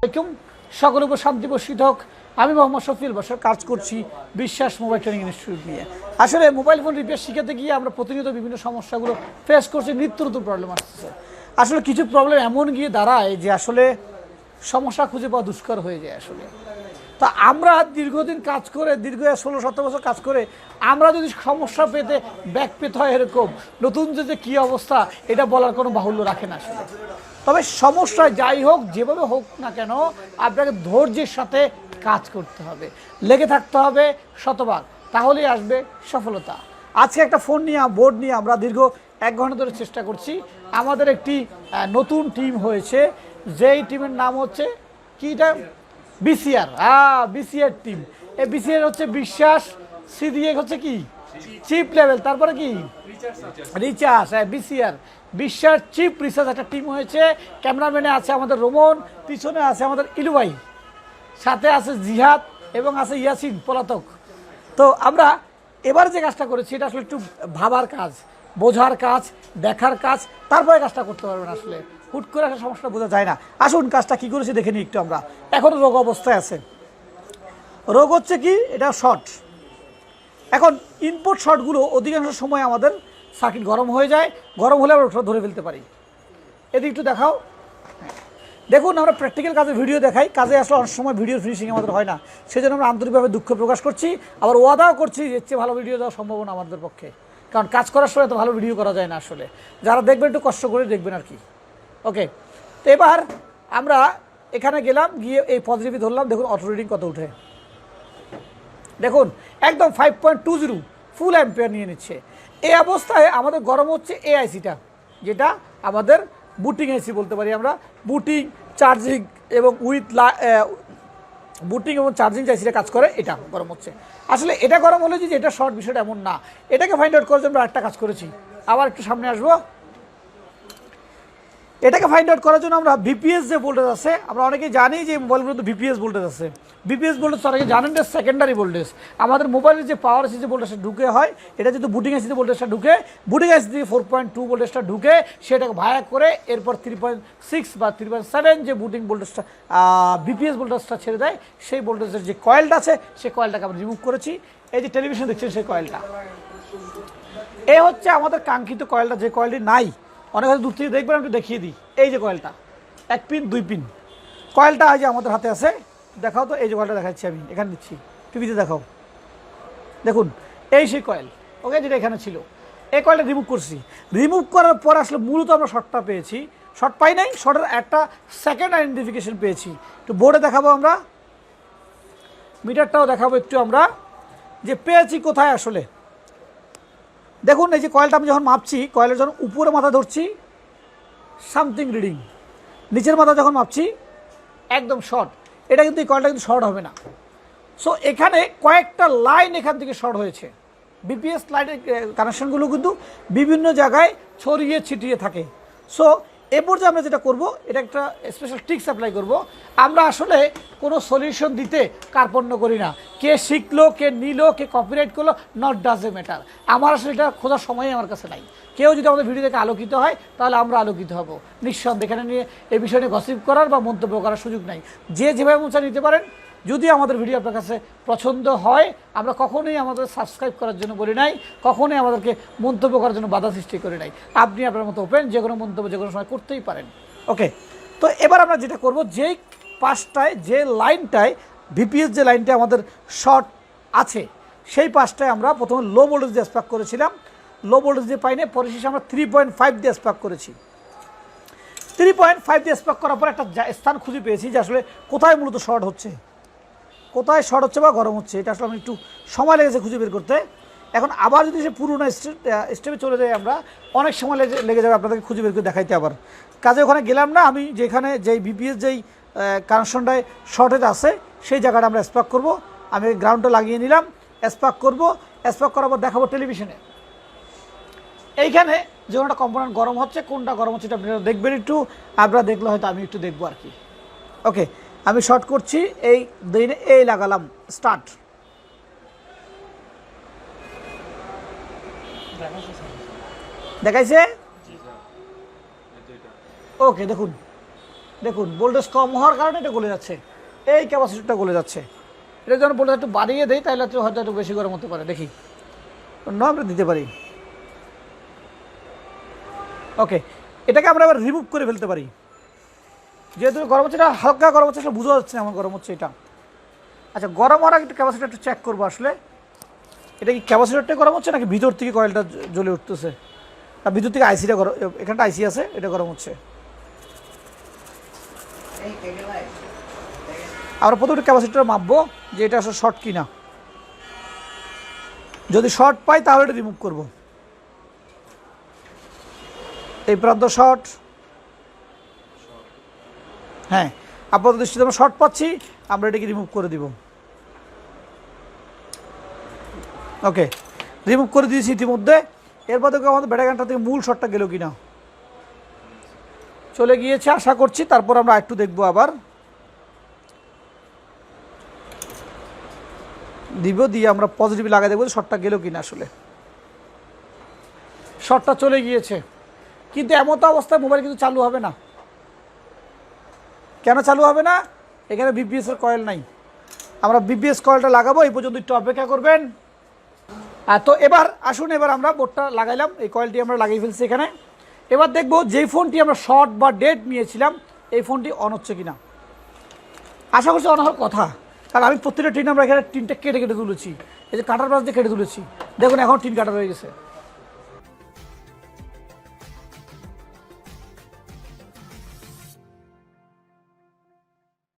আসসালামু আলাইকুম, সকলের উপর শান্তি বর্ষিত হোক। আমি মোহাম্মদ শফিউল বাশার, কাজ করছি বিশ্বাস মোবাইল ট্রেনিং ইনস্টিটিউট নিয়ে। আসলে মোবাইল ফোন রিপেয়ার শিখাতে গিয়ে আমরা প্রতিনিয়ত বিভিন্ন সমস্যাগুলো ফেস করছি, নিত্য নতুন প্রবলেম আসছে। আসলে কিছু প্রবলেম এমন গিয়ে দাঁড়ায় যে আসলে সমস্যা খুঁজে পাওয়া দুষ্কর হয়ে যায় আসলে। তা আমরা দীর্ঘদিন কাজ করে, দীর্ঘ 16-17 বছর কাজ করে আমরা যদি সমস্যা পেতে ব্যাক পেতে হয় এরকম নতুন যে কী অবস্থা, এটা বলার কোনো বাহুল্য রাখে না আসলে। তবে সমস্যা যাই হোক, যেভাবে হোক না কেন, আপনাকে ধৈর্যের সাথে কাজ করতে হবে, লেগে থাকতে হবে শতভাগ, তাহলেই আসবে সফলতা। আজকে একটা ফোন নিয়ে, বোর্ড নিয়ে আমরা দীর্ঘ 1 ঘন্টা ধরে চেষ্টা করছি। আমাদের একটি নতুন টিম হয়েছে, যেই টিমের নাম হচ্ছে কিটা, বিসিআর। VCR team. এই বিসিআর হচ্ছে বিশ্বাস, সিডিএ হচ্ছে কি চিপ লেভেল, তারপরে কি রিচার্জ। বিসিআর বিশ্বাস চিপ রিসার্চ একটা টিম হয়েছে। ক্যামেরাম্যানে আছে আমাদের রোমন, পিছনে আছে আমাদের ইলুভাই, সাথে আছে জিহাদ এবং আছে ইয়াসিন পলাতক। তো আমরা এবার যে কাজটা করেছি এটা আসলে একটু ভাবার কাজ, বোঝার কাজ, দেখার কাজ, তারপরে কাজটা করতে পারবেন। আসলে হুট করে একটা সমস্যা বোঝা যায় না। আসুন কাজটা কী করেছি দেখে নিই একটু। আমরা এখনও রোগ অবস্থায় আছে। রোগ হচ্ছে কি, এটা শর্ট। এখন ইনপুট শর্টগুলো অধিকাংশ সময় আমাদের সার্কিট গরম হয়ে যায়, গরম হলে আমরা ওটা ধরে ফেলতে পারি। এদিকে একটু দেখাও। দেখুন, আমরা প্র্যাকটিক্যাল কাজে ভিডিও দেখাই, কাজে আসলে অনেক সময় ভিডিওর ফিনিশিং আমাদের হয় না, সেজন্য আমরা আন্তরিকভাবে দুঃখ প্রকাশ করছি। আবার ওয়াদাও করছি এর চেয়ে ভালো ভিডিও দেওয়া সম্ভব না আমাদের পক্ষে, কারণ কাজ করার সময় এত ভালো ভিডিও করা যায় না আসলে। যারা দেখবেন একটু কষ্ট করে দেখবেন আর কি। ওকে, তো এবার আমরা এখানে গেলাম, গিয়ে এই পজিটিভই ধরলাম। দেখুন অটো রিডিং কত উঠে, দেখুন একদম 5.20 ফুল অ্যাম্পিয়ার নিয়ে নিচ্ছে। এই অবস্থায় আমাদের গরম হচ্ছে এই আইসিটা, যেটা আমাদের বুটিং আইসি বলতে পারি আমরা। বুটিং, চার্জিং এবং বুটিং এবং চার্জিং আইসিটা কাজ করে, এটা গরম হচ্ছে। আসলে এটা গরম হলে যে এটা শর্ট, বিষয়টা এমন না। এটাকে ফাইন্ড আউট করার জন্য একটা কাজ করেছি, আবার একটু সামনে আসবো। এটাকে ফাইন্ড আউট করার জন্য আমরা বিপিএস যে ভোল্টেজ আছে, আমরা অনেকেই জানি যে মোবাইলগুলোতে বিপিএস ভোল্টেজ আছে। বিপিএস ভোল্টেজ অনেকে জানেন যে সেকেন্ডারি ভোল্টেজ। আমাদের মোবাইলের যে পাওয়ার এসি যে ভোল্টেজটা ঢুকে হয়, এটা যেহেতু বুটিং এসিতে ভোল্টেজটা ঢুকে, বুটিং এসি থেকে 4.2 ভোল্টেজটা ঢুকে, সেটাকে ভায়া করে এরপর 3.6 বা 3.7 যে বুটিং ভোল্টেজটা, বিপিএস ভোল্টেজটা ছেড়ে দেয়, সেই ভোল্টেজের যে কয়েলটা আছে সেই কয়েলটাকে আমরা রিমুভ করেছি। এই যে টেলিভিশন দেখছেন সেই কয়েলটা, এ হচ্ছে আমাদের কাঙ্ক্ষিত কয়েলটা, যে কয়েলটি নাই। অনেক হয়তো দূর থেকে দেখবেন, আমি একটু দেখিয়ে দিই। এই যে কয়েলটা, 1 পিন 2 পিন কয়েলটা এই যে আমাদের হাতে আছে। দেখাও তো, এই যে কয়েলটা দেখাচ্ছি আমি, এখানে দিচ্ছি, টিভিতে দেখাও। দেখুন এই সেই কয়েল, ওকে, যেটা এখানে ছিল। এই কয়েলটা রিমুভ করছি। রিমুভ করার পর আসলে মূলত আমরা শর্টটা পেয়েছি। শর্ট পাই নাই, শর্টের একটা সেকেন্ড আইডেন্টিফিকেশন পেয়েছি। একটু বোর্ডে দেখাবো আমরা, মিটারটাও দেখাবো একটু আমরা, যে পেয়েছি কোথায় আসলে। দেখুন এই যে কয়েলটা আমি যখন মাপছি, কয়েলের যখন উপরে মাথা ধরছি সামথিং রিডিং, নিচের মাথা যখন মাপছি একদম শর্ট। এটা কিন্তু এই কয়েলটা কিন্তু শর্ট হবে না। সো এখানে কয়েকটা লাইন এখান থেকে শর্ট হয়েছে। বিপিএস লাইনের কানেকশনগুলো কিন্তু বিভিন্ন জায়গায় ছড়িয়ে ছিটিয়ে থাকে। সো এরপর যে আমরা যেটা করব, এটা একটা স্পেশাল ট্রিক্স অ্যাপ্লাই করব। আমরা আসলে কোনো সলিউশন দিতে কার্পণ্য করি না। কে শিখলো, কে নিল, কে কপিরাইট করলো, নট ডাজ এ ম্যাটার। আমার আসলে এটা খোঁজার সময়ই আমার কাছে নাই। কেউ যদি আমাদের ভিডিও দেখে আলোকিত হয়, তাহলে আমরা আলোকিত হব নিঃসন্দেহে। এখানে নিয়ে এই বিষয় নিয়ে গসিপ করার বা মন্তব্য করার সুযোগ নাই। যে যেভাবে মন চায় নিতে পারেন। যদি আমাদের ভিডিও আপনার কাছে পছন্দ হয়, আমরা কখনোই আমাদের সাবস্ক্রাইব করার জন্য বলি নাই, কখনোই আমাদেরকে মন্তব্য করার জন্য বাধা সৃষ্টি করি নাই। আপনি আপনার মতো ওপেন, যে কোনো মন্তব্য যে কোনো সময় করতেই পারেন। ওকে, তো এবার আমরা যেটা করব, যেই পাশটায়, যে লাইনটায় বিপিএস যে লাইনটা আমাদের শর্ট আছে, সেই পাশটায় আমরা প্রথমে লো ভোল্টেজ দিয়ে স্পার্ক করেছিলাম। লো ভোল্টেজ দিয়ে পাইনি, পরিশেষে আমরা 3.5 দিয়ে স্পার্ক করেছি। 3.5 দিয়ে স্পার্ক করার পর একটা স্থান খুঁজে পেয়েছি যে আসলে কোথায় মূলত শর্ট হচ্ছে, কোথায় শর্ট হচ্ছে বা গরম হচ্ছে। এটা আসলে আমি একটু সময় লেগেছে খুঁজে বের করতে। এখন আবার যদি সে পুরোনো স্টেপে চলে যাই আমরা, অনেক সময় লেগে যাবে আপনাদেরকে খুঁজে বের করে দেখাইতে। আবার কাজে ওখানে গেলাম না, আমি যেখানে যেই বিপিএস যেই কানেকশনটায় শর্টেজ আছে সেই জায়গাটা আমরা স্পার্ক করব। আমি গ্রাউন্ডটা লাগিয়ে নিলাম, স্পার্ক করব। স্পার্ক করার পর দেখাবো টেলিভিশনে এইখানে যে কোনোটা কম্পোনেন্ট গরম হচ্ছে, কোনটা গরম হচ্ছে এটা আপনারা দেখবেন একটু। আপনারা দেখলে হয়তো আমি একটু দেখবো আর কি। ওকে, আমি শর্ট করছি, এই দিনে এই লাগালাম, স্টার্ট। দেখাইছে? ওকে, দেখুন দেখুন ভোল্টেজ কম হওয়ার কারণে এটা গলে যাচ্ছে, এই ক্যাপাসিটরটা গলে যাচ্ছে। এটা যখন ভোল্টেজ একটু বাড়িয়ে দেয় তাহলে হয়তো একটু বেশি গরম হতে পারে। দেখি আমরা দিতে পারি। ওকে, এটাকে আমরা আবার রিমুভ করে ফেলতে পারি। যেহেতু গরম হচ্ছে, এটা হালকা গরম হচ্ছে, আসলে বোঝা যাচ্ছে না এমন গরম হচ্ছে এটা। আচ্ছা, গরম হওয়ার আগে একটু ক্যাপাসিটার একটু চেক করবো আসলে এটা কি ক্যাপাসিটারটা গরম হচ্ছে নাকি ভিতর থেকে কয়েলটা জ্বলে উঠতেছে, আর ভিতর থেকে আইসিটা গরম, এখানটা আইসি আছে, এটা গরম হচ্ছে। আমরা প্রথমে ক্যাপাসিটার মাপবো যে এটা আসলে শর্ট কিনা। যদি শর্ট পাই তাহলে এটা রিমুভ করব। এই প্রান্ত শর্ট, হ্যাঁ আপাতত দৃষ্টিতে আমরা শর্ট পাচ্ছি, আমরা এটাকে রিমুভ করে দিব। ওকে, রিমুভ করে দিয়েছি ইতিমধ্যে। এরপর দেখো আমাদের ব্যাটাগানটা থেকে মূল শর্টটা গেল কিনা, চলে গিয়েছে আশা করছি। তারপর আমরা একটু দেখবো, আবার দিব, দিয়ে আমরা পজিটিভ লাগাই দেখবো শর্টটা গেল কিনা। আসলে শর্টটা চলে গিয়েছে, কিন্তু এমন তো অবস্থায় মোবাইল কিন্তু চালু হবে না। কেন চালু হবে না? এখানে বিপিএস এর কয়েল নাই। আমরা বিপিএস কয়েলটা লাগাবো, এই পর্যন্ত একটু অপেক্ষা করবেন। তো এবার আসুন, এবার আমরা বোর্ডটা লাগাইলাম, এই কয়েলটি আমরা লাগিয়ে ফেলছি এখানে। এবার দেখবো যেই ফোনটি আমরা শর্ট বা ডেড নিয়েছিলাম এই ফোনটি অন হচ্ছে কিনা। আশা করছি অন হওয়ার কথা, কারণ আমি প্রত্যেকটা টিন আমরা এখানে টিনটা কেটে কেটে তুলেছি, এই যে কাটার ব্রাশ দিয়ে কেটে তুলেছি। দেখুন এখন টিন কাটা হয়ে গেছে।